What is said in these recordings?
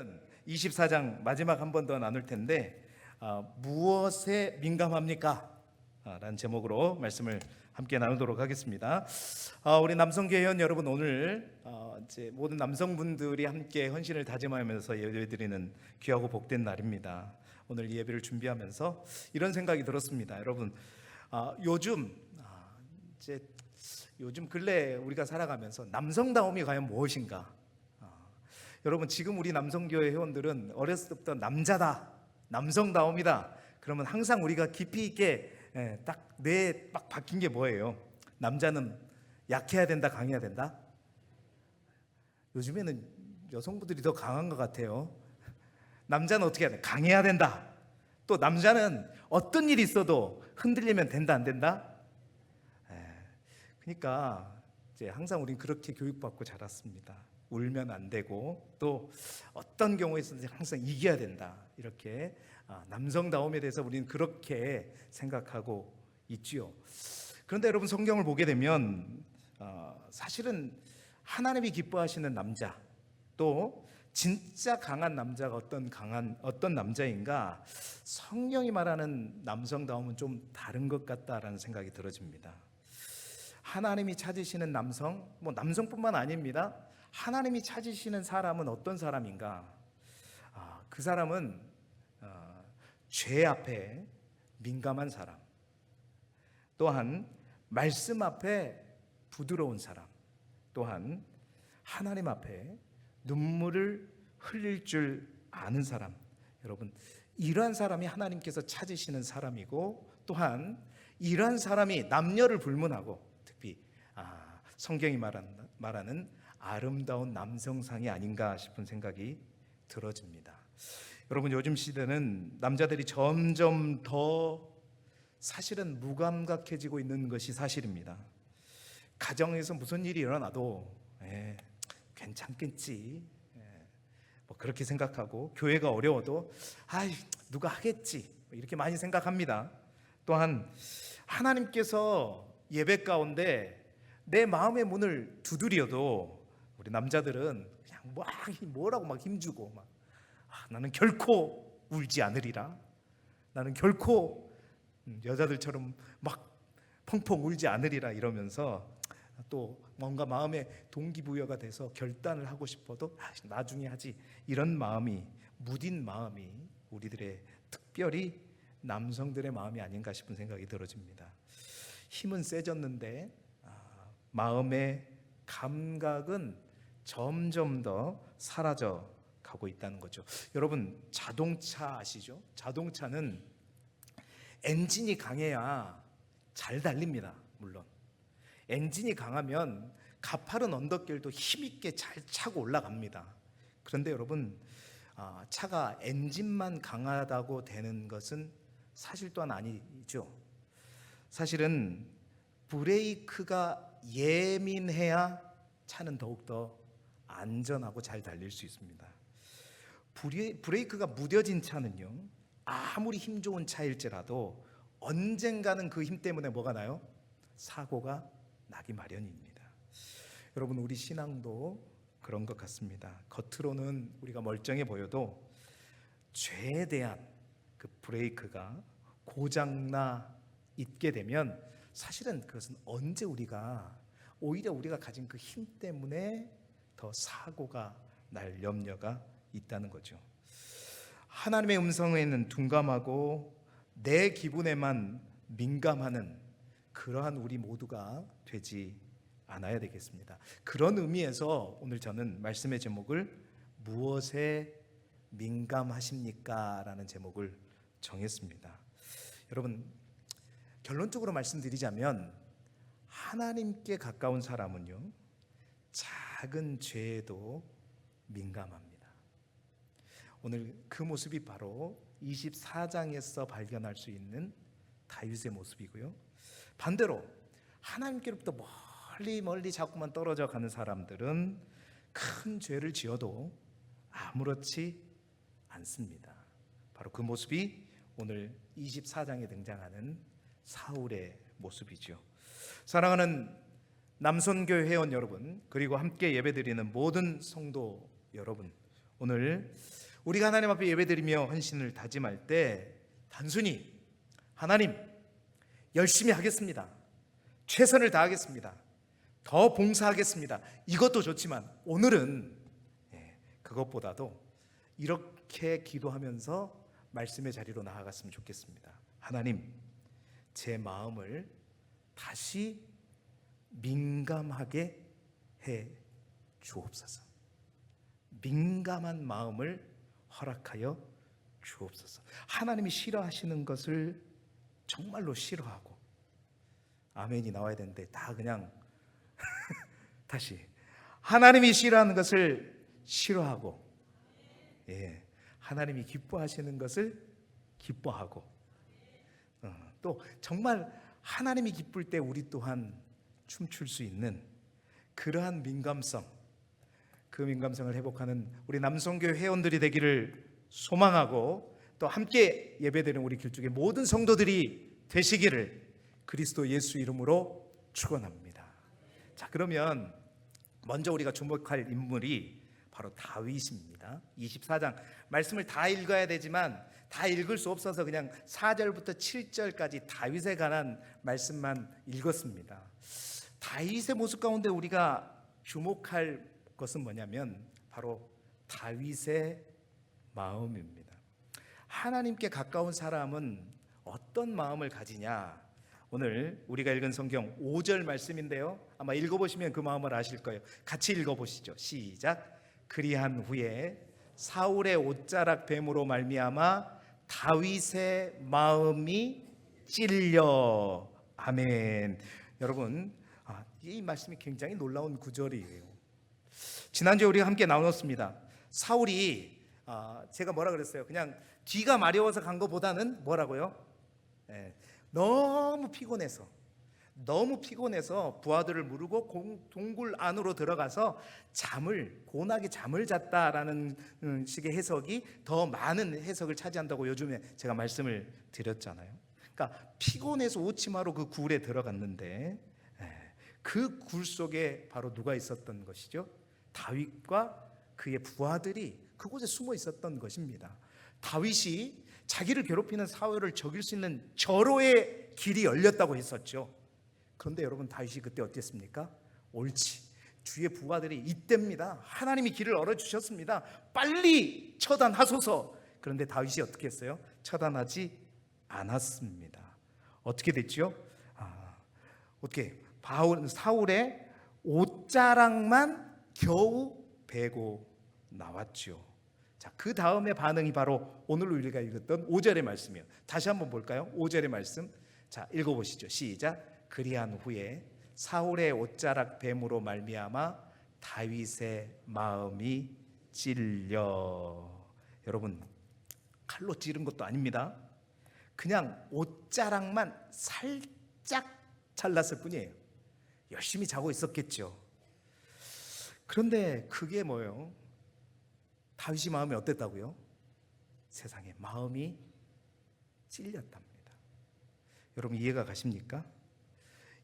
오늘은 24장 마지막 한 번 더 나눌 텐데 무엇에 민감합니까? 라는 제목으로 말씀을 함께 나누도록 하겠습니다. 우리 남성교회 회원 여러분, 오늘 이제 모든 남성분들이 함께 헌신을 다짐하면서 예배드리는 귀하고 복된 날입니다. 오늘 이 예배를 준비하면서 이런 생각이 들었습니다. 여러분, 요즘 근래 우리가 살아가면서 남성다움이 과연 무엇인가? 여러분, 지금 우리 남성교회 회원들은 어렸을 때부터 남자다, 남성다움이다 그러면 항상 우리가 깊이 있게 딱 뇌에 막 박힌 게 뭐예요? 남자는 약해야 된다, 강해야 된다? 요즘에는 여성분들이 더 강한 것 같아요. 남자는 어떻게 해야 돼? 강해야 된다. 또 남자는 어떤 일이 있어도 흔들리면 된다, 안 된다? 그러니까 이제 항상 우리는 그렇게 교육받고 자랐습니다. 울면 안 되고, 또 어떤 경우에서는 항상 이겨야 된다, 이렇게 남성다움에 대해서 우리는 그렇게 생각하고 있지요. 그런데 여러분, 성경을 보게 되면 사실은 하나님이 기뻐하시는 남자, 또 진짜 강한 남자가 어떤 남자인가, 성경이 말하는 남성다움은 좀 다른 것 같다라는 생각이 들어집니다. 하나님이 찾으시는 남성, 남성뿐만 아닙니다. 하나님이 찾으시는 사람은 어떤 사람인가? 그 사람은 죄 앞에 민감한 사람, 또한 말씀 앞에 부드러운 사람, 또한 하나님 앞에 눈물을 흘릴 줄 아는 사람. 여러분, 이러한 사람이 하나님께서 찾으시는 사람이고, 또한 이러한 사람이 남녀를 불문하고 특히 성경이 말하는 아름다운 남성상이 아닌가 싶은 생각이 들어집니다. 여러분, 요즘 시대는 남자들이 점점 더 사실은 무감각해지고 있는 것이 사실입니다. 가정에서 무슨 일이 일어나도 괜찮겠지, 그렇게 생각하고, 교회가 어려워도 누가 하겠지, 이렇게 많이 생각합니다. 또한 하나님께서 예배 가운데 내 마음의 문을 두드려도 우리 남자들은 그냥 뭐라고 막 힘주고 나는 결코 울지 않으리라, 나는 결코 여자들처럼 막 펑펑 울지 않으리라 이러면서 또 뭔가 마음에 동기부여가 돼서 결단을 하고 싶어도 나중에 하지, 이런 마음이, 무딘 마음이 우리들의, 특별히 남성들의 마음이 아닌가 싶은 생각이 들어집니다. 힘은 세졌는데 마음의 감각은 점점 더 사라져 가고 있다는 거죠. 여러분, 자동차 아시죠? 자동차는 엔진이 강해야 잘 달립니다. 물론 엔진이 강하면 가파른 언덕길도 힘있게 잘 차고 올라갑니다. 그런데 여러분, 차가 엔진만 강하다고 되는 것은 사실 또한 아니죠. 사실은 브레이크가 예민해야 차는 더욱더 안전하고 잘 달릴 수 있습니다. 브레이크가 무뎌진 차는요, 아무리 힘 좋은 차일지라도 언젠가는 그 힘 때문에 뭐가 나요? 사고가 나기 마련입니다. 여러분, 우리 신앙도 그런 것 같습니다. 겉으로는 우리가 멀쩡해 보여도 죄에 대한 그 브레이크가 고장나 있게 되면 사실은 그것은 언제 오히려 우리가 가진 그 힘 때문에 더 사고가 날 염려가 있다는 거죠. 하나님의 음성에는 둔감하고 내 기분에만 민감하는 그러한 우리 모두가 되지 않아야 되겠습니다. 그런 의미에서 오늘 저는 말씀의 제목을 무엇에 민감하십니까? 라는 제목을 정했습니다. 여러분, 결론적으로 말씀드리자면 하나님께 가까운 사람은요, 작은 죄에도 민감합니다. 오늘 그 모습이 바로 24장에서 발견할 수 있는 다윗의 모습이고요. 반대로 하나님께로부터 멀리 자꾸만 떨어져 가는 사람들은 큰 죄를 지어도 아무렇지 않습니다. 바로 그 모습이 오늘 24장에 등장하는 사울의 모습이죠. 사랑하는 남선교회 회원 여러분, 그리고 함께 예배드리는 모든 성도 여러분, 오늘 우리가 하나님 앞에 예배드리며 헌신을 다짐할 때 단순히 하나님 열심히 하겠습니다, 최선을 다하겠습니다, 더 봉사하겠습니다, 이것도 좋지만 오늘은 그것보다도 이렇게 기도하면서 말씀의 자리로 나아갔으면 좋겠습니다. 하나님, 제 마음을 다시 민감하게 해 주옵소서. 민감한 마음을 허락하여 주옵소서. 하나님이 싫어하시는 것을 정말로 싫어하고, 아멘이 나와야 되는데 다 그냥 다시 하나님이 싫어하는 것을 싫어하고, 하나님이 기뻐하시는 것을 기뻐하고, 또 정말 하나님이 기쁠 때 우리 또한 춤출 수 있는 그러한 민감성, 그 민감성을 회복하는 우리 남성교회 회원들이 되기를 소망하고, 또 함께 예배드리는 우리 길쭉의 모든 성도들이 되시기를 그리스도 예수 이름으로 축원합니다. 자, 그러면 먼저 우리가 주목할 인물이 바로 다윗입니다. 24장 말씀을 다 읽어야 되지만 다 읽을 수 없어서 그냥 4절부터 7절까지 다윗에 관한 말씀만 읽었습니다. 다윗의 모습 가운데 우리가 주목할 것은 뭐냐면 바로 다윗의 마음입니다. 하나님께 가까운 사람은 어떤 마음을 가지냐? 오늘 우리가 읽은 성경 5절 말씀인데요, 아마 읽어보시면 그 마음을 아실 거예요. 같이 읽어보시죠. 시작. 그리한 후에 사울의 옷자락 뱀으로 말미암아 다윗의 마음이 찔려. 아멘. 여러분, 이 말씀이 굉장히 놀라운 구절이에요. 지난주에 우리가 함께 나눴습니다. 사울이 제가 뭐라 그랬어요? 그냥 뒤가 마려워서 간 것보다는 뭐라고요? 너무 피곤해서 부하들을 부르고 동굴 안으로 들어가서 고나게 잠을 잤다라는 식의 해석이 더 많은 해석을 차지한다고 요즘에 제가 말씀을 드렸잖아요. 그러니까 피곤해서 오치마로 그 굴에 들어갔는데, 그 굴 속에 바로 누가 있었던 것이죠? 다윗과 그의 부하들이 그곳에 숨어 있었던 것입니다. 다윗이 자기를 괴롭히는 사울을 죽일 수 있는 절호의 길이 열렸다고 했었죠. 그런데 여러분, 다윗이 그때 어땠습니까? 옳지, 주의 부하들이 이때입니다. 하나님이 길을 열어주셨습니다. 빨리 처단하소서. 그런데 다윗이 어떻게 했어요? 처단하지 않았습니다. 어떻게 됐죠? 어떻게 사울의 옷자락만 겨우 베고 나왔죠. 자, 그 다음에 반응이 바로 오늘 우리가 읽었던 5절의 말씀이에요. 다시 한번 볼까요? 5절의 말씀. 자, 읽어보시죠. 시작. 그리한 후에 사울의 옷자락 뱀으로 말미암아 다윗의 마음이 찔려. 여러분, 칼로 찌른 것도 아닙니다. 그냥 옷자락만 살짝 잘랐을 뿐이에요. 열심히 자고 있었겠죠. 그런데 그게 뭐예요? 다윗이 마음이 어땠다고요? 세상에, 마음이 찔렸답니다. 여러분, 이해가 가십니까?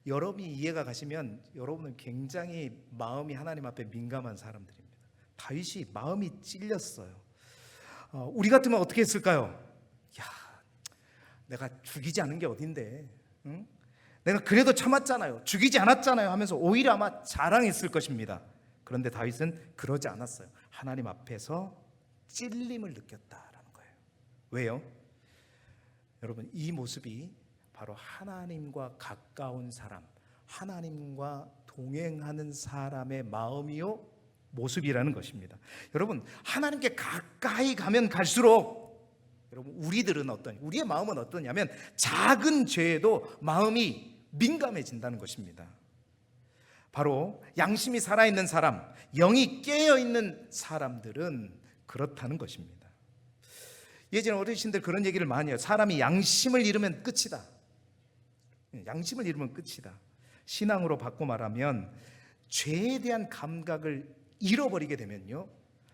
여러분이 이해가 가시면 여러분은 굉장히 마음이 하나님 앞에 민감한 사람들입니다. 다윗이 마음이 찔렸어요. 우리 같으면 어떻게 했을까요? 야, 내가 죽이지 않은 게 어딘데, 응? 내가 그래도 참았잖아요, 죽이지 않았잖아요 하면서 오히려 아마 자랑했을 것입니다. 그런데 다윗은 그러지 않았어요. 하나님 앞에서 찔림을 느꼈다라는 거예요. 왜요? 여러분, 이 모습이 바로 하나님과 가까운 사람, 하나님과 동행하는 사람의 마음이요 모습이라는 것입니다. 여러분, 하나님께 가까이 가면 갈수록 여러분, 우리의 마음은 어떠냐면 작은 죄에도 마음이 민감해진다는 것입니다. 바로 양심이 살아있는 사람, 영이 깨어있는 사람들은 그렇다는 것입니다. 예전에 어르신들 그런 얘기를 많이 해요. 사람이 양심을 잃으면 끝이다. 양심을 잃으면 끝이다. 신앙으로 바꿔 말하면 죄에 대한 감각을 잃어버리게 되면요,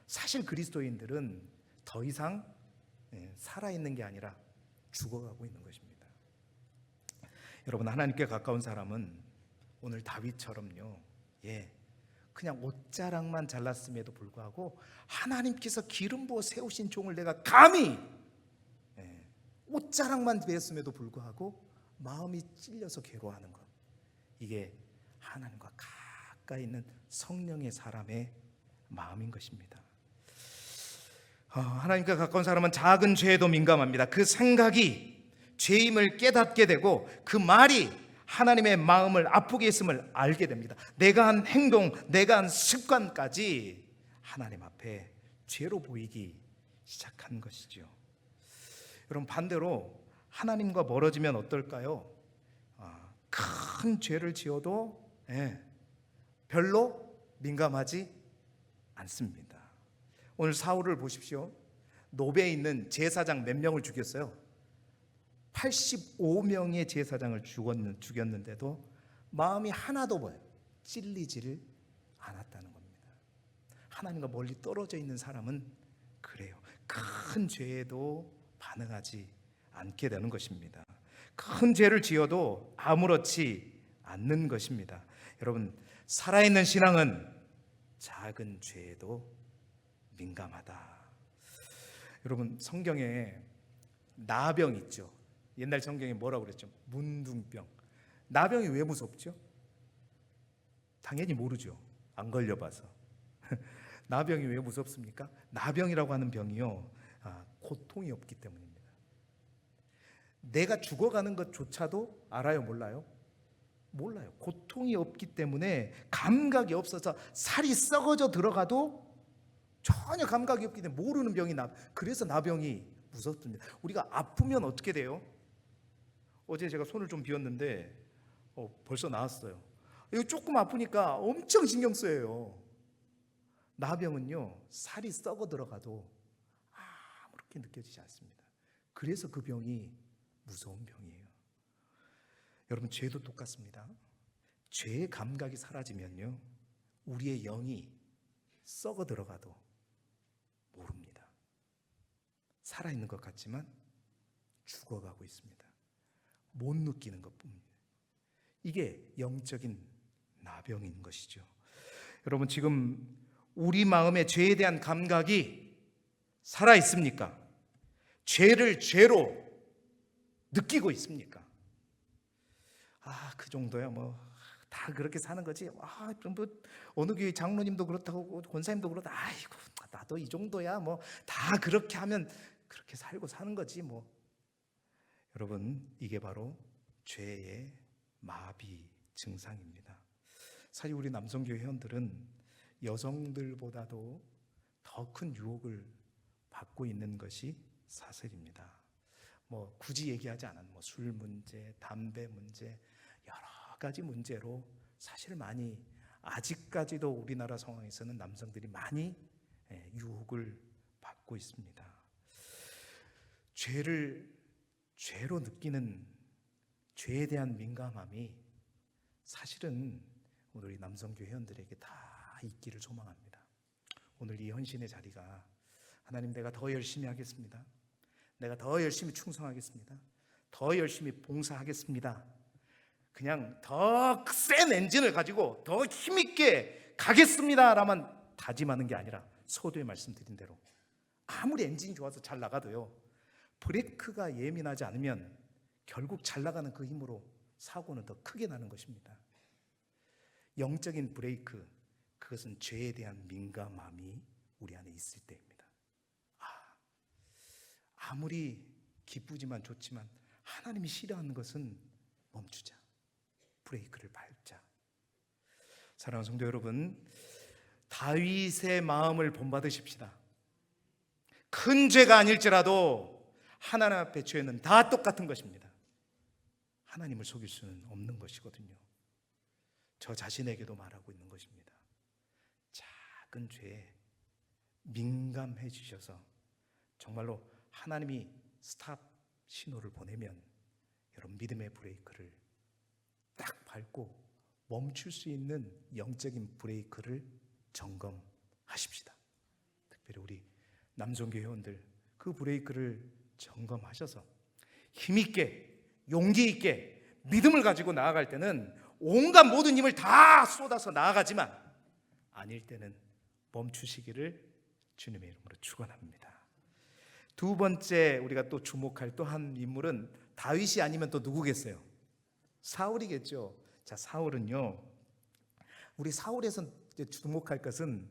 사실 그리스도인들은 더 이상 살아있는 게 아니라 죽어가고 있는 것입니다. 여러분, 하나님께 가까운 사람은 오늘 다윗처럼요, 그냥 옷자락만 잘랐음에도 불구하고 하나님께서 기름 부어 세우신 종을 내가 감히 옷자락만 베었음에도 불구하고 마음이 찔려서 괴로워하는 것, 이게 하나님과 가까이 있는 성령의 사람의 마음인 것입니다. 하나님과 가까운 사람은 작은 죄에도 민감합니다. 그 생각이 죄임을 깨닫게 되고 그 말이 하나님의 마음을 아프게 했음을 알게 됩니다. 내가 한 행동, 내가 한 습관까지 하나님 앞에 죄로 보이기 시작한 것이죠. 여러분, 반대로 하나님과 멀어지면 어떨까요? 큰 죄를 지어도 별로 민감하지 않습니다. 오늘 사울을 보십시오. 노베에 있는 제사장 몇 명을 죽였어요? 85명의 제사장을 죽였는데도 마음이 하나도 찔리지를 않았다는 겁니다. 하나님과 멀리 떨어져 있는 사람은 그래요. 큰 죄에도 반응하지 않게 되는 것입니다. 큰 죄를 지어도 아무렇지 않는 것입니다. 여러분, 살아있는 신앙은 작은 죄에도 민감하다. 여러분, 성경에 나병 있죠. 옛날 성경에 뭐라고 그랬죠? 문둥병. 나병이 왜 무섭죠? 당연히 모르죠. 안 걸려봐서. 나병이 왜 무섭습니까? 나병이라고 하는 병이요, 고통이 없기 때문입니다. 내가 죽어가는 것조차도 알아요, 몰라요? 몰라요. 고통이 없기 때문에, 감각이 없어서 살이 썩어져 들어가도 전혀 감각이 없기 때문에 모르는 병이 그래서 나병이 무섭습니다. 우리가 아프면 어떻게 돼요? 어제 제가 손을 좀 비웠는데 벌써 나았어요. 이거 조금 아프니까 엄청 신경 쓰여요. 나병은요, 살이 썩어 들어가도 아무렇게 느껴지지 않습니다. 그래서 그 병이 무서운 병이에요. 여러분, 죄도 똑같습니다. 죄의 감각이 사라지면요, 우리의 영이 썩어 들어가도 모릅니다. 살아있는 것 같지만 죽어가고 있습니다. 못 느끼는 것뿐입니다. 이게 영적인 나병인 것이죠. 여러분, 지금 우리 마음의 죄에 대한 감각이 살아있습니까? 죄를 죄로 느끼고 있습니까? 그 정도야, 다 그렇게 사는 거지. 어느 교회 장로님도 그렇다고 권사님도 그렇다. 아이고, 나도 이 정도야. 다 그렇게 하면 그렇게 살고 사는 거지. 여러분, 이게 바로 죄의 마비 증상입니다. 사실 우리 남성교회 회원들은 여성들보다도 더 큰 유혹을 받고 있는 것이 사실입니다. 굳이 얘기하지 않은 술 문제, 담배 문제, 여러 가지 문제로 사실 많이, 아직까지도 우리나라 상황에서는 남성들이 많이 유혹을 받고 있습니다. 죄를 죄로 느끼는, 죄에 대한 민감함이 사실은 오늘 이 남성교회 회원들에게 다 있기를 소망합니다. 오늘 이 헌신의 자리가, 하나님, 내가 더 열심히 하겠습니다. 내가 더 열심히 충성하겠습니다. 더 열심히 봉사하겠습니다. 그냥 더 센 엔진을 가지고 더 힘있게 가겠습니다라만 다짐하는 게 아니라, 서두에 말씀드린 대로 아무리 엔진이 좋아서 잘 나가도요, 브레이크가 예민하지 않으면 결국 잘 나가는 그 힘으로 사고는 더 크게 나는 것입니다. 영적인 브레이크, 그것은 죄에 대한 민감함이 우리 안에 있을 때입니다. 아무리 기쁘지만 좋지만 하나님이 싫어하는 것은 멈추자. 브레이크를 밟자. 사랑하는 성도 여러분, 다윗의 마음을 본받으십시다. 큰 죄가 아닐지라도 하나님 앞에 죄는 다 똑같은 것입니다. 하나님을 속일 수는 없는 것이거든요. 저 자신에게도 말하고 있는 것입니다. 작은 죄에 민감해지셔서 정말로 하나님이 스탑 신호를 보내면 여러분, 믿음의 브레이크를 딱 밟고 멈출 수 있는 영적인 브레이크를 점검하십시다. 특별히 우리 남성교회 회원들, 그 브레이크를 점검하셔서 힘있게, 용기있게 믿음을 가지고 나아갈 때는 온갖 모든 힘을 다 쏟아서 나아가지만 아닐 때는 멈추시기를 주님의 이름으로 축원합니다. 두 번째 우리가 또 주목할 또 한 인물은 다윗이 아니면 또 누구겠어요? 사울이겠죠. 자, 사울은요, 우리 사울에서 주목할 것은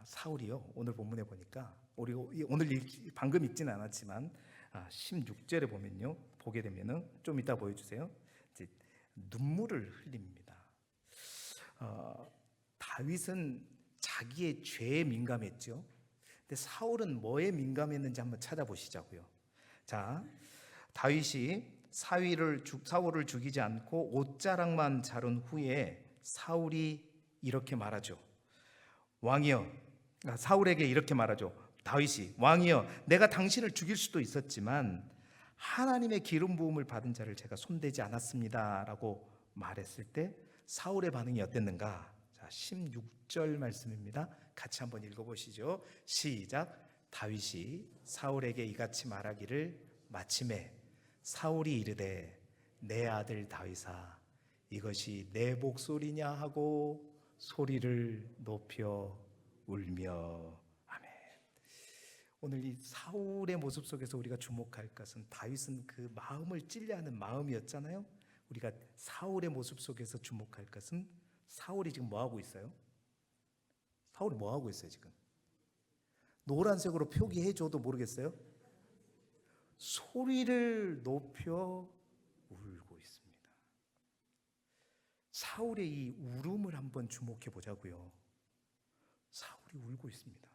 사울이요, 오늘 본문에 보니까 우리 오늘 방금 읽지는 않았지만 16절에 보면요, 보게 되면은 좀 이따 보여주세요. 이제 눈물을 흘립니다. 다윗은 자기의 죄에 민감했죠. 근데 사울은 뭐에 민감했는지 한번 찾아보시자고요. 자, 다윗이 사울을 죽이지 않고 옷자락만 자른 후에 사울이 이렇게 말하죠. 왕이여, 사울에게 이렇게 말하죠. 다윗이, 왕이여, 내가 당신을 죽일 수도 있었지만 하나님의 기름 부음을 받은 자를 제가 손대지 않았습니다 라고 말했을 때 사울의 반응이 어땠는가? 자, 16절 말씀입니다. 같이 한번 읽어보시죠. 시작. 다윗이 사울에게 이같이 말하기를 마침에 사울이 이르되 내 아들 다윗아, 이것이 내 목소리냐 하고 소리를 높여 울며. 아멘. 오늘 이 사울의 모습 속에서 우리가 주목할 것은, 다윗은 그 마음을 찔려하는 마음이었잖아요. 우리가 사울의 모습 속에서 주목할 것은, 사울이 지금 뭐 하고 있어요? 사울이 뭐 하고 있어요 지금? 노란색으로 표기해줘도 모르겠어요? 소리를 높여 울고 있습니다. 사울의 이 울음을 한번 주목해 보자고요. 사울이 울고 있습니다.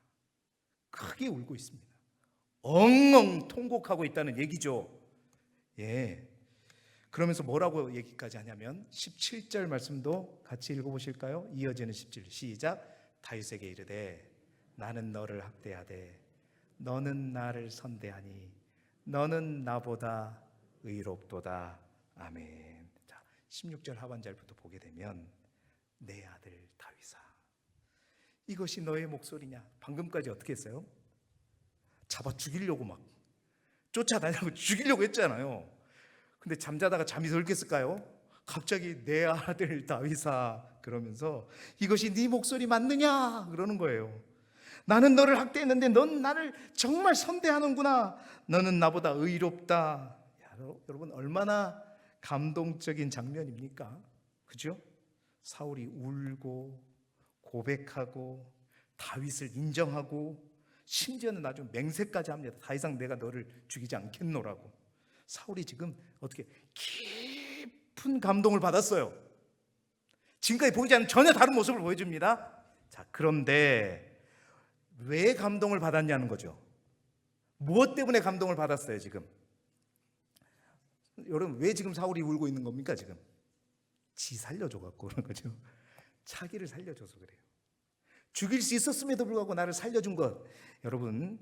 크게 울고 있습니다. 엉엉 통곡하고 있다는 얘기죠. 예. 그러면서 뭐라고 얘기까지 하냐면 17절 말씀도 같이 읽어보실까요? 이어지는 17절 시작. 다윗에게 이르되 나는 너를 학대하되 너는 나를 선대하니 너는 나보다 의롭도다. 아멘. 자, 16절 하반절부터 보게 되면 내 아들 다윗아, 이것이 너의 목소리냐? 방금까지 어떻게 했어요? 잡아 죽이려고 막 쫓아다니고 죽이려고 했잖아요. 근데 잠자다가 잠이 덜 깼을까요? 갑자기 내 아들 다윗아 그러면서 이것이 네 목소리 맞느냐? 그러는 거예요. 나는 너를 학대했는데 넌 나를 정말 선대하는구나. 너는 나보다 의롭다. 여러분 얼마나 감동적인 장면입니까? 그죠? 사울이 울고 고백하고 다윗을 인정하고 심지어는 나중에 맹세까지 합니다. 더 이상 내가 너를 죽이지 않겠노라고. 사울이 지금 어떻게 깊은 감동을 받았어요. 지금까지 보이지 않는 전혀 다른 모습을 보여줍니다. 자, 그런데 왜 감동을 받았냐는 거죠. 무엇 때문에 감동을 받았어요 지금? 여러분 왜 지금 사울이 울고 있는 겁니까 지금? 지 살려줘 갖고 그런 거죠. 자기를 살려줘서 그래요. 죽일 수 있었음에도 불구하고 나를 살려준 것, 여러분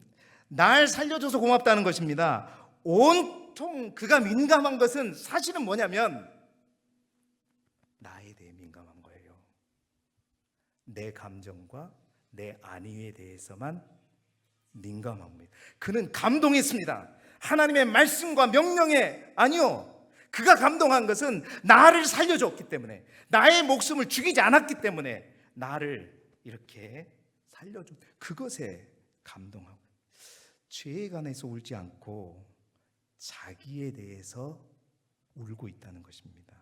날 살려줘서 고맙다는 것입니다. 온통 그가 민감한 것은 사실은 뭐냐면 나에 대해 민감한 거예요. 내 감정과 내 안위에 대해서만 민감합니다. 그는 감동했습니다. 하나님의 말씀과 명령에 아니요, 그가 감동한 것은 나를 살려줬기 때문에, 나의 목숨을 죽이지 않았기 때문에 나를 이렇게 살려준 그것에 감동하고, 죄에 관해서 울지 않고 자기에 대해서 울고 있다는 것입니다.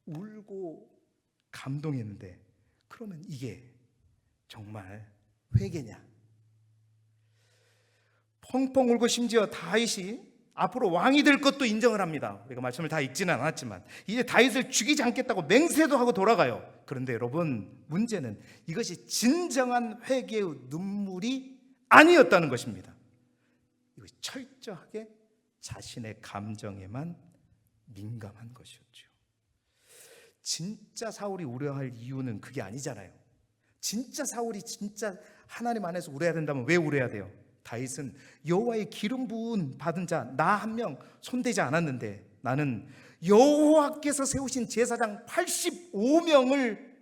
울고 감동했는데 그러면 이게 정말 회개냐? 펑펑 울고 심지어 다윗이 앞으로 왕이 될 것도 인정을 합니다. 우리가 말씀을 다 읽지는 않았지만 이제 다윗을 죽이지 않겠다고 맹세도 하고 돌아가요. 그런데 여러분 문제는 이것이 진정한 회개의 눈물이 아니었다는 것입니다. 이것이 철저하게 자신의 감정에만 민감한 것이었죠. 진짜 사울이 우려할 이유는 그게 아니잖아요. 진짜 사울이 진짜 하나님 안에서 울어야 된다면 왜 울어야 돼요? 다윗은 여호와의 기름 부은 받은 자 나 한 명 손대지 않았는데 나는 여호와께서 세우신 제사장 85명을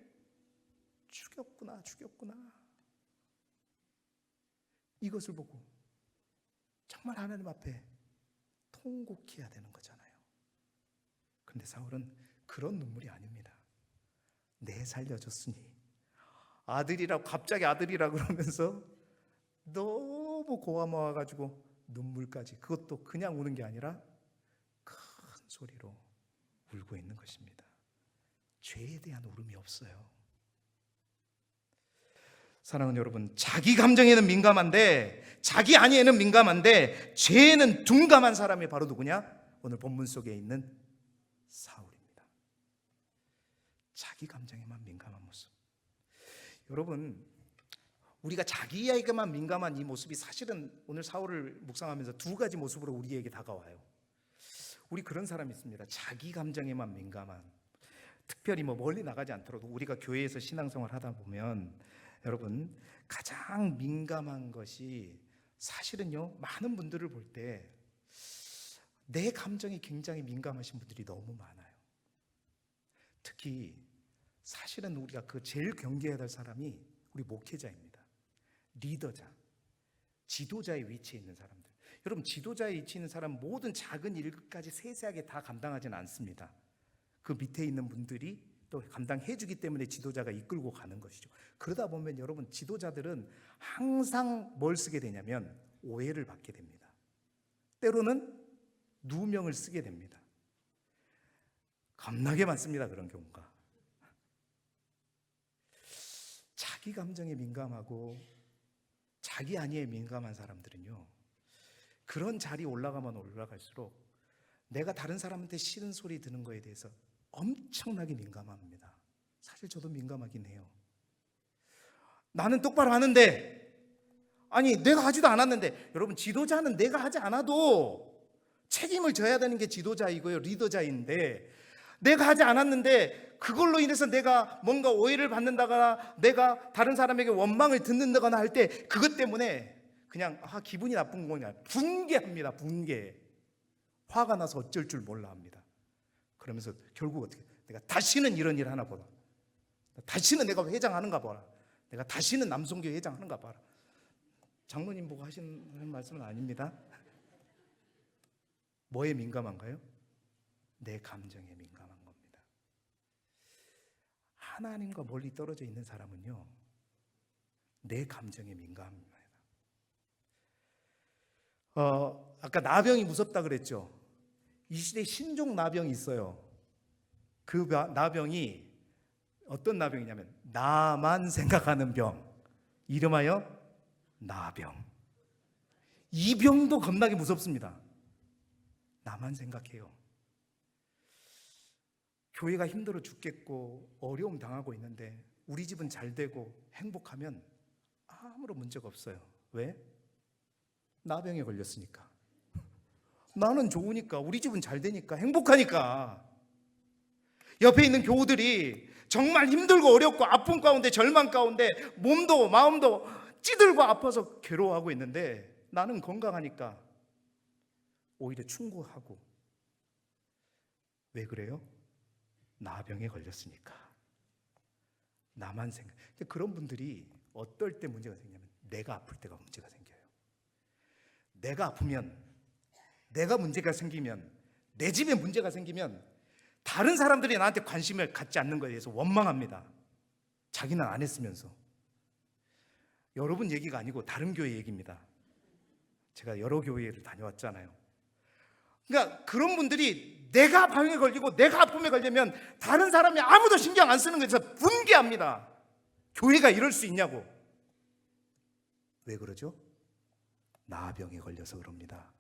죽였구나. 이것을 보고 정말 하나님 앞에 통곡해야 되는 거잖아요. 그런데 사울은 그런 눈물이 아닙니다. 내 살려줬으니 아들이라고 갑자기 아들이라 그러면서 너무 고마워가지고 눈물까지, 그것도 그냥 우는 게 아니라 큰 소리로 울고 있는 것입니다. 죄에 대한 울음이 없어요. 사랑하는 여러분, 자기 감정에는 민감한데, 자기 안위에는 민감한데, 죄에는 둔감한 사람이 바로 누구냐? 오늘 본문 속에 있는 사울입니다. 자기 감정에만 민감한 모습. 여러분, 우리가 자기에게만 민감한 이 모습이 사실은 오늘 사울을 묵상하면서 두 가지 모습으로 우리에게 다가와요. 우리 그런 사람이 있습니다. 자기 감정에만 민감한, 특별히 멀리 나가지 않더라도 우리가 교회에서 신앙생활 하다 보면 여러분, 가장 민감한 것이 사실은요, 많은 분들을 볼 때 내 감정이 굉장히 민감하신 분들이 너무 많아요. 특히 사실은 우리가 그 제일 경계해야 될 사람이 우리 목회자입니다. 리더자, 지도자의 위치에 있는 사람들. 여러분, 지도자의 위치에 있는 사람 모든 작은 일까지 세세하게 다 감당하지는 않습니다. 그 밑에 있는 분들이 또 감당해 주기 때문에 지도자가 이끌고 가는 것이죠. 그러다 보면 여러분, 지도자들은 항상 뭘 쓰게 되냐면 오해를 받게 됩니다. 때로는 누명을 쓰게 됩니다. 겁나게 많습니다, 그런 경우가. 자기 감정에 민감하고 자기 안위에 민감한 사람들은요, 그런 자리에 올라가면 올라갈수록 내가 다른 사람한테 싫은 소리 듣는 거에 대해서 엄청나게 민감합니다. 사실 저도 민감하긴 해요. 나는 똑바로 하는데, 아니 내가 하지도 않았는데. 여러분, 지도자는 내가 하지 않아도 책임을 져야 되는 게 지도자이고요, 리더자인데, 내가 하지 않았는데 그걸로 인해서 내가 뭔가 오해를 받는다거나 내가 다른 사람에게 원망을 듣는다거나 할 때 그것 때문에 그냥 기분이 나쁜 거냐, 분개합니다. 분개. 화가 나서 어쩔 줄 몰라 합니다. 그러면서 결국 어떻게, 내가 다시는 이런 일 하나 보라, 다시는 내가 회장하는가 봐라, 내가 다시는 남성교회 회장하는가 봐라. 장로님 보고 하시는 말씀은 아닙니다. 뭐에 민감한가요? 내 감정에 민감한 겁니다. 하나님과 멀리 떨어져 있는 사람은요, 내 감정에 민감합니다. 아까 나병이 무섭다 그랬죠. 이 시대에 신종 나병이 있어요. 그 나병이 어떤 나병이냐면 나만 생각하는 병, 이름하여 나병. 이 병도 겁나게 무섭습니다. 나만 생각해요. 교회가 힘들어 죽겠고 어려움 당하고 있는데 우리 집은 잘 되고 행복하면 아무런 문제가 없어요. 왜? 나병에 걸렸으니까. 나는 좋으니까, 우리 집은 잘 되니까, 행복하니까. 옆에 있는 교우들이 정말 힘들고 어렵고 아픔 가운데, 절망 가운데 몸도 마음도 찌들고 아파서 괴로워하고 있는데 나는 건강하니까 오히려 충고하고. 왜 그래요? 나병에 걸렸으니까. 나만 생각. 그런 분들이 어떨 때 문제가 생기냐면 내가 아플 때가 문제가 생겨요. 내가 아프면, 내가 문제가 생기면, 내 집에 문제가 생기면 다른 사람들이 나한테 관심을 갖지 않는 것에 대해서 원망합니다. 자기는 안 했으면서. 여러분 얘기가 아니고 다른 교회 얘기입니다. 제가 여러 교회를 다녀왔잖아요. 그러니까 그런 분들이 내가 병에 걸리고 내가 아픔에 걸리면 다른 사람이 아무도 신경 안 쓰는 것에서 분개합니다. 교회가 이럴 수 있냐고. 왜 그러죠? 나병에 걸려서 그럽니다.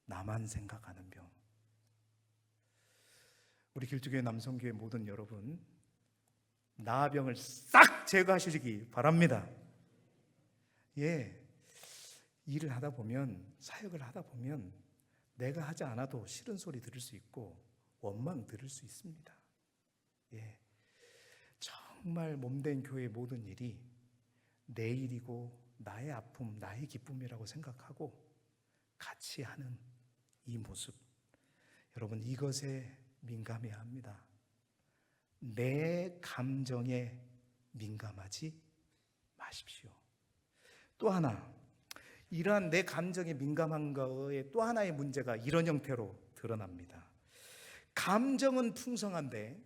나만 생각하는 병. 우리 길두교회 남성교회 모든 여러분, 나병을 싹 제거하시기 바랍니다. 예, 일을 하다 보면, 사역을 하다 보면 내가 하지 않아도 싫은 소리 들을 수 있고 원망 들을 수 있습니다. 예, 정말 몸된 교회의 모든 일이 내 일이고 나의 아픔, 나의 기쁨이라고 생각하고 같이 하는 이 모습, 여러분 이것에 민감해야 합니다. 내 감정에 민감하지 마십시오. 또 하나, 이러한 내 감정에 민감한 거에 또 하나의 문제가 이런 형태로 드러납니다. 감정은 풍성한데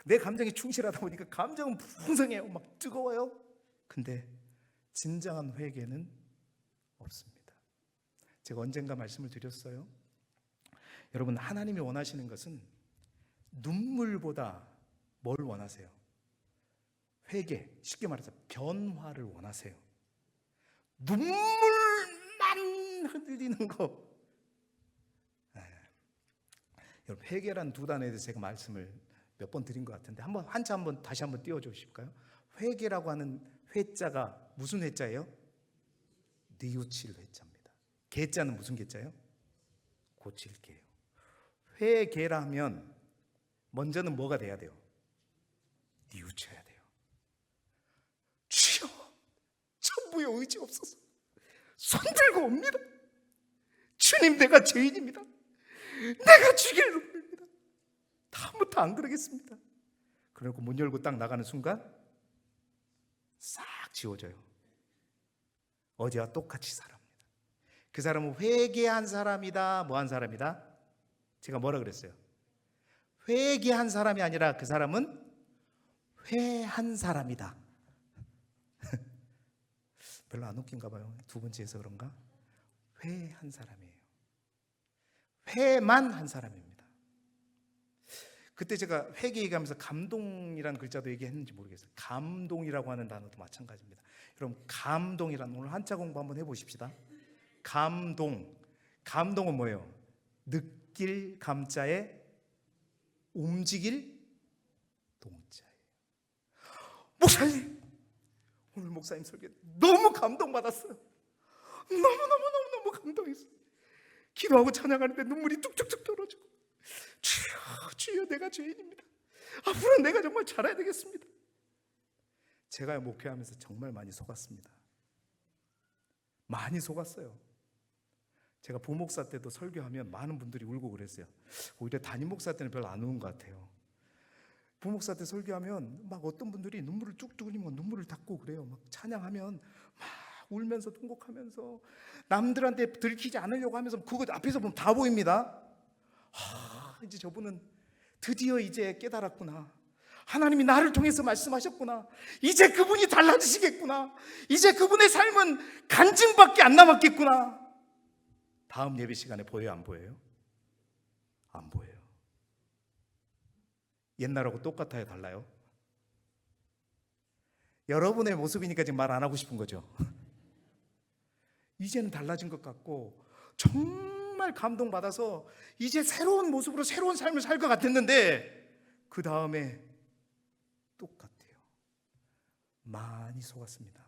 내 감정에 충실하다 보니까 감정은 풍성해요. 막 뜨거워요. 근데 진정한 회개는 없습니다. 제가 언젠가 말씀을 드렸어요. 여러분, 하나님이 원하시는 것은 눈물보다 뭘 원하세요? 회개, 쉽게 말해서 변화를 원하세요. 눈물만 흘리는 거. 여러분, 회개란 두 단어에 대해서 제가 말씀을 몇 번 드린 것 같은데 한번 다시 한번 띄워주실까요? 회개라고 하는 회자가 무슨 회자예요? 뉘우칠 회자입니다. 개자는 무슨 개자예요? 고칠 개예요. 회개라면 먼저는 뭐가 돼야 돼요? 뉘우쳐야 돼요. 주여, 천부의 의지 없어서 손들고 옵니다. 주님, 내가 죄인입니다. 내가 죽일 놈입니다. 다음부터 안 그러겠습니다. 그리고 문 열고 딱 나가는 순간 싹 지워져요. 어제와 똑같이 살아갑니다. 그 사람은 회개한 사람이다. 뭐한 사람이다? 제가 뭐라 그랬어요? 회개한 사람이 아니라 그 사람은 회한 사람이다. 별로 안 웃긴가 봐요. 두 번째에서 그런가? 회한 사람이에요. 회만 한 사람입니다. 그때 제가 회개 얘기하면서 감동이라는 글자도 얘기했는지 모르겠어요. 감동이라고 하는 단어도 마찬가지입니다. 여러분, 감동이라는, 오늘 한자 공부 한번 해보십시다. 감동은 뭐예요? 느낄 감자에 움직일 동자예요. 목사님, 오늘 목사님 설교 너무 감동받았어요. 너무 감동했어요. 기도하고 찬양하는데 눈물이 뚝뚝뚝 떨어지고, 주여 내가 죄인입니다. 앞으로 내가 정말 잘해야 되겠습니다. 제가 목회하면서 정말 많이 속았습니다. 많이 속았어요. 제가 부목사 때도 설교하면 많은 분들이 울고 그랬어요. 오히려 담임 목사 때는 별로 안 우는 것 같아요. 부목사 때 설교하면 막 어떤 분들이 눈물을 뚝뚝 흘리면 눈물을 닦고 그래요. 막 찬양하면 막 울면서 통곡하면서 남들한테 들키지 않으려고 하면서 그거 앞에서 보면 다 보입니다. 이제 저분은 드디어 이제 깨달았구나. 하나님이 나를 통해서 말씀하셨구나. 이제 그분이 달라지시겠구나. 이제 그분의 삶은 간증밖에 안 남았겠구나. 다음 예배 시간에 보여요, 안 보여요? 안 보여요. 옛날하고 똑같아요, 달라요? 여러분의 모습이니까 지금 말 안 하고 싶은 거죠. 이제는 달라진 것 같고 정말 감동받아서 이제 새로운 모습으로 새로운 삶을 살 것 같았는데 그 다음에 똑같아요. 많이 속았습니다.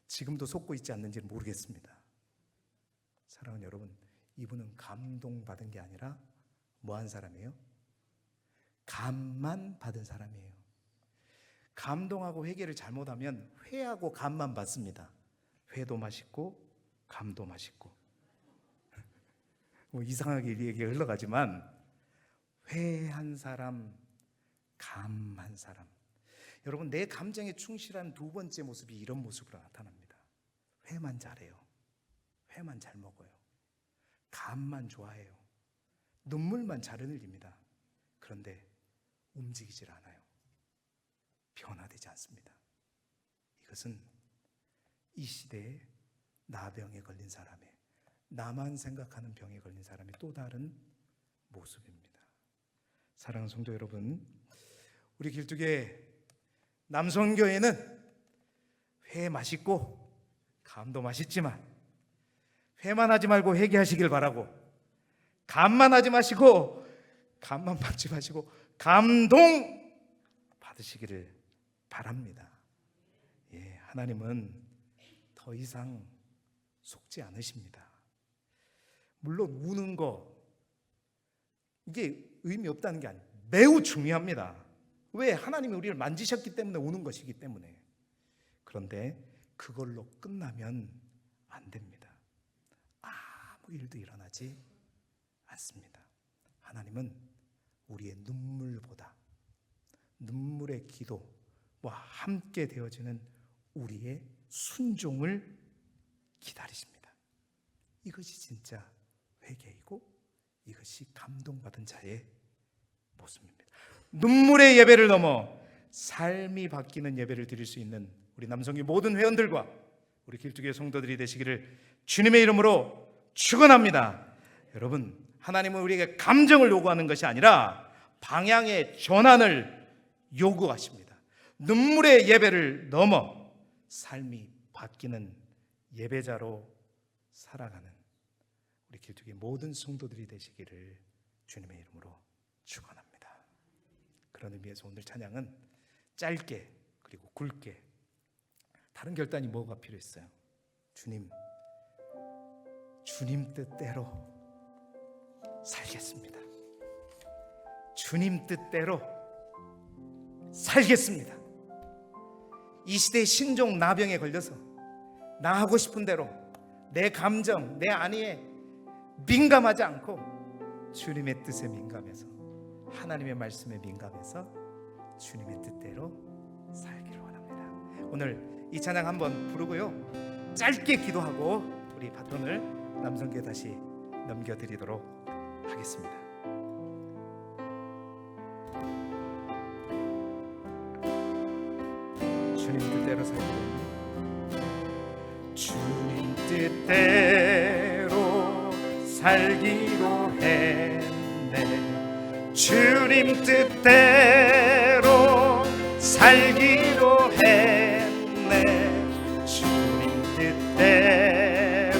지금도 속고 있지 않는지는 모르겠습니다. 사랑하는 여러분, 이분은 감동받은 게 아니라 뭐한 사람이에요? 감만 받은 사람이에요. 감동하고 회개를 잘못하면 회하고 감만 받습니다. 회도 맛있고 감도 맛있고. 뭐 이상하게 얘기가 흘러가지만 회한 사람, 감한 사람. 여러분, 내 감정에 충실한 두 번째 모습이 이런 모습으로 나타납니다. 회만 잘해요. 회만 잘 먹어요. 감만 좋아해요. 눈물만 잘 흘립니다. 그런데 움직이질 않아요. 변화되지 않습니다. 이것은 이 시대에 나병에 걸린 사람의, 나만 생각하는 병에 걸린 사람의 또 다른 모습입니다. 사랑하는 성도 여러분, 우리 길쭉의 남성교회는 회 맛있고 감도 맛있지만 회만 하지 말고 회개하시길 바라고, 감만 하지 마시고 감만 받지 마시고 감동 받으시기를 바랍니다. 예, 하나님은 더 이상 속지 않으십니다. 물론 우는 거 이게 의미 없다는 게 아니에요. 매우 중요합니다. 왜? 하나님이 우리를 만지셨기 때문에 우는 것이기 때문에. 그런데 그걸로 끝나면 안 됩니다. 아무 일도 일어나지 않습니다. 하나님은 우리의 눈물보다, 눈물의 기도와 함께 되어지는 우리의 순종을 기다리십니다. 이것이 진짜 회개이고 이것이 감동받은 자의 모습입니다. 눈물의 예배를 넘어 삶이 바뀌는 예배를 드릴 수 있는 우리 남성교 모든 회원들과 우리 길두교회 성도들이 되시기를 주님의 이름으로 축원합니다. 여러분, 하나님은 우리에게 감정을 요구하는 것이 아니라 방향의 전환을 요구하십니다. 눈물의 예배를 넘어 삶이 바뀌는 예배자로 살아가는 우리 길두교회 모든 성도들이 되시기를 주님의 이름으로 축원합니다. 그런 의미에서 오늘 찬양은 짧게 그리고 굵게, 다른 결단이 뭐가 필요했어요? 주님 뜻대로 살겠습니다. 주님 뜻대로 살겠습니다. 이 시대의 신종 나병에 걸려서 나 하고 싶은 대로 내 감정, 내 안위에 민감하지 않고 주님의 뜻에 민감해서, 하나님의 말씀에 민감해서 주님의 뜻대로 살기를 원합니다. 오늘 이 찬양 한번 부르고요, 짧게 기도하고 우리 바톤을 남성교회 다시 넘겨드리도록 하겠습니다. 주님 뜻대로 살기를, 주님 뜻대로 살기로 했네. 주님 뜻대로 살기로 했네. 주님 뜻대로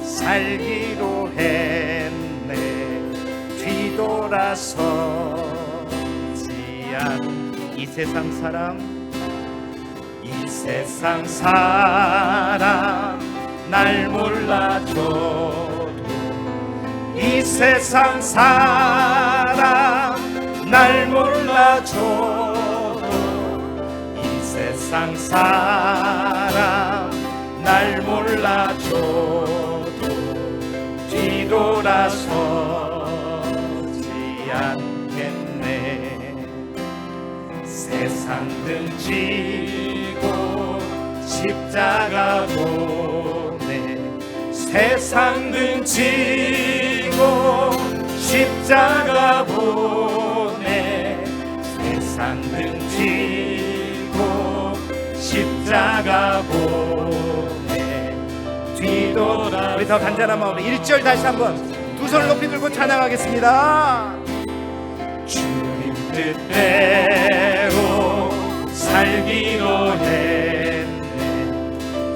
살기로 했네. 뒤돌아서지 않 이 세상 사람, 이 세상 사람 날 몰라줘도, 이 세상 사람 날 몰라줘도, 이 세상 사람 날 몰라줘도 뒤돌아서지 않겠네. 세상 등지고 십자가 보네. 세상 등지고 십자가 보네. 세상 등지고 십자가 보네. 뒤돌아. 우리 더 간절한 마음으로 1절 다시 한번 두 손을 높이 들고 찬양하겠습니다. 주님 뜻대로 살기로 했네.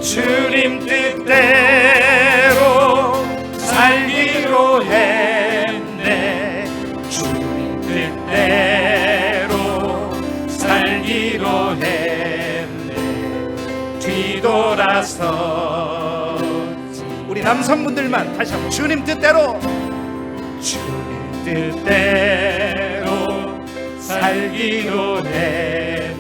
주님 뜻대로 살기로 했네. 주님 뜻대로 살기로 했네. 뒤돌아서 우리 남성분들만 다시 한번 주님 뜻대로, 주님 뜻대로 살기로 했네.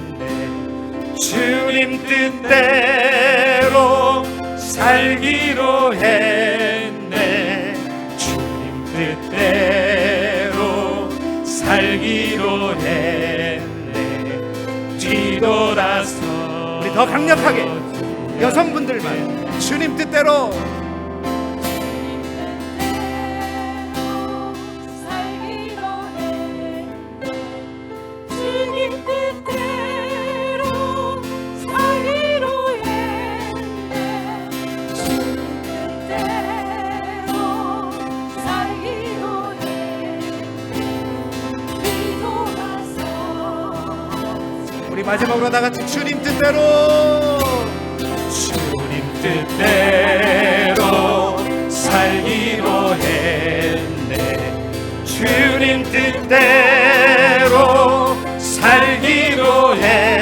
주님 뜻대로 살기로 했네. 주님 뜻대로 살기로 했네. 뒤돌아서 우리 더 강력하게 여성분들만 주님 뜻대로, 마지막으로 다 같이 주님 뜻대로, 주님 뜻대로 살기로 했네. 주님 뜻대로 살기로 했네.